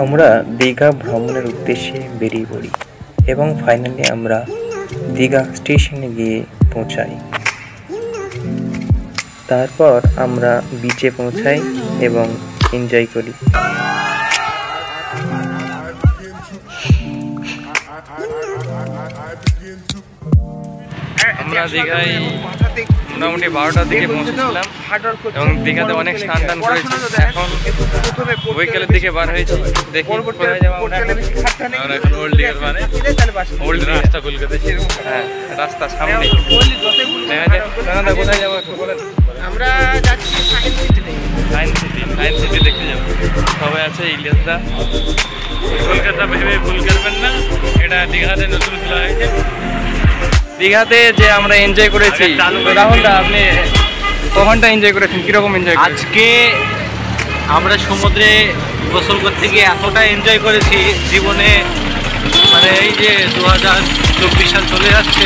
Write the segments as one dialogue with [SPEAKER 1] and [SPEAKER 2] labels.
[SPEAKER 1] আমরা দীঘা ভ্রমণের উদ্দেশ্যে বেরিয়ে পড়ি এবং ফাইনালি আমরা দীঘা স্টেশনে গিয়ে পৌঁছাই। তারপর আমরা বিচে পৌঁছাই এবং এনজয় করি।
[SPEAKER 2] আমরা দীঘায় মোটামুটি 12টার দিকে পৌঁছেছিলাম এবং দীঘাতে অনেক স্নান টান করেছি। এখন বৈকালের দিকে বার হয়েছি, দেখি কোথায় যাবো। আমরা এখন ওল্ড দীঘার মানে ওল্ড রাস্তা কলকাতায়, হ্যাঁ রাস্তা সামনে দেখা যায়। দাদা কোথায় যাবো একটু বলেন।
[SPEAKER 3] আমরা যাচ্ছি
[SPEAKER 2] সায়েন্স সিটি দেখতে যাবো। সবাই আছে, ইলিয়াসদা। কলকাতা ভেবে ভুল করবেন না, এটা দীঘাতে নতুন খোলা হয়েছে। দীঘাতে যে আমরা এনজয় করেছি, রাহুলদা আপনি কখনটা এনজয় করেছেন, কিরকম এনজয়?
[SPEAKER 4] আজকে আমরা সমুদ্রে গোসল করতে গিয়ে এতটা এনজয় করেছি জীবনে, মানে এই যে 2024 সাল চলে যাচ্ছে,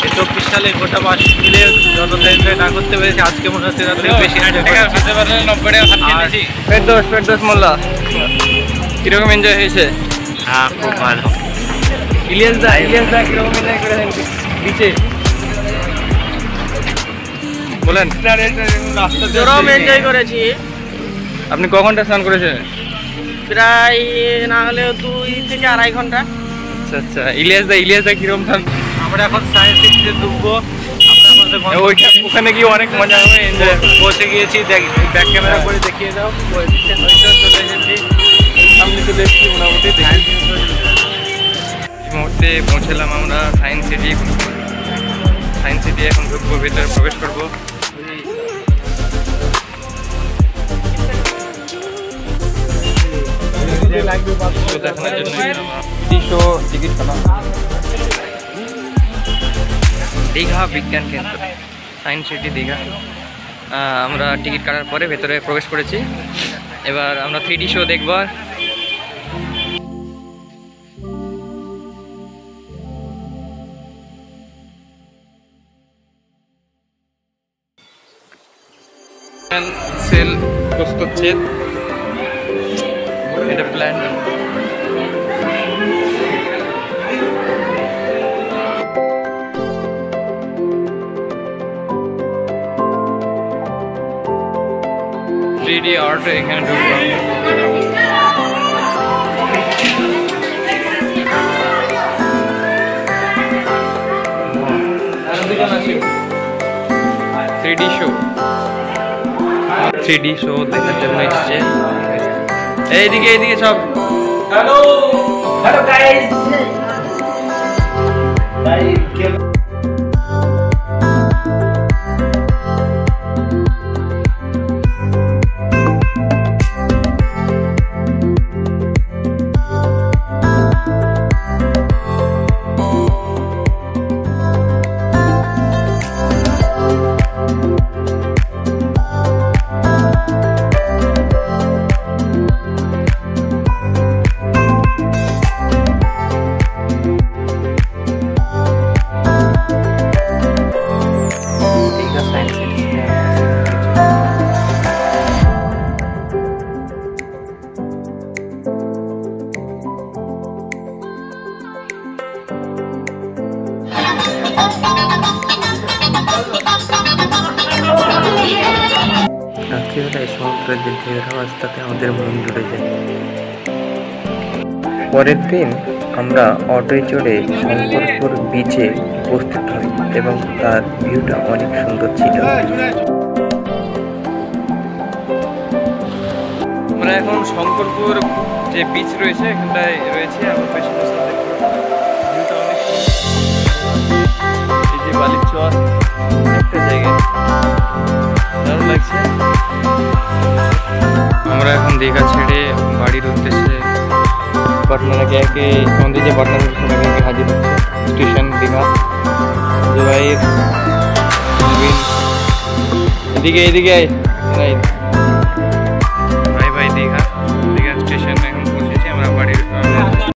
[SPEAKER 4] এই 24 সালে গোটা মাস মিলে যতটা এনজয় না করতে পেরেছি আজকে মনে হচ্ছে তার থেকে বেশি এনজয় করেছি।
[SPEAKER 2] ফেরদৌস মোল্লা, কিরকম এনজয় হয়েছে?
[SPEAKER 4] হ্যাঁ, খুব ভালো।
[SPEAKER 2] ইলিয়াসদা কিরকম এনজয় করেছেন বিচে বলেন।
[SPEAKER 3] চরম এনজয় করেছি।
[SPEAKER 2] আপনি কখনটা স্নান করেছেন?
[SPEAKER 3] প্রায় না হলেও 2 থেকে 2.5 ঘন্টা।
[SPEAKER 2] আচ্ছা আচ্ছা, ইলিয়াসদা কিরকম স্নান?
[SPEAKER 4] আমরা এখন সায়েন্স সিটিতে ঢুকবো।
[SPEAKER 2] ওখানে গিয়ে অনেক মজা হবে, এনজয়।
[SPEAKER 4] পৌঁছে গিয়েছি, ব্যাক ক্যামেরা করে দেখিয়ে দাও। চলে এসেছি,
[SPEAKER 2] সামনে চলে এসেছি মোটামুটি। এই মুহূর্তে পৌঁছলাম আমরা সায়েন্স সিটি। এখন ঢুকবো, ভিতরে প্রবেশ করবো। দীঘা বিজ্ঞান কেন্দ্র, সায়েন্স সিটি দীঘা। আমরা টিকিট কাটার পরে ভেতরে প্রবেশ করেছি। এবার আমরা 3D শো দেখব। সেল প্রস্তুচ্ছেদ, এটা প্ল্যান। থ্রিডি আর্ট এখানে ঢুকলাম। থ্রিডি শো দেখার জন্য এসছে। এইদিকে সব।
[SPEAKER 3] Hello guys.
[SPEAKER 1] রাত্রিবেলায় সমুদ্রের যে ঢেউয়ের আওয়াজ, তাতে আমাদের মন জুড়ে যায়। পরের দিন আমরা অটোয় চড়ে শঙ্করপুর বিচে উপস্থিত হই এবং তার ভিউটা অনেক সুন্দর ছিল।
[SPEAKER 2] আমরা এখন শঙ্করপুর যে বিচ রয়েছে এখানটায় রয়েছে। আমার পেছনে ভিউটা অনেক সুন্দর। এই যে বালির চর একটা জায়গায় দারুণ লাগছে। আমরা এখন দীঘা ছেড়ে বাড়ির উদ্দেশ্যে পাটনা একে আমাদের যে পাটনা থেকে হাজির হচ্ছে স্টেশন দীঘা। জুবাইর, এদিকে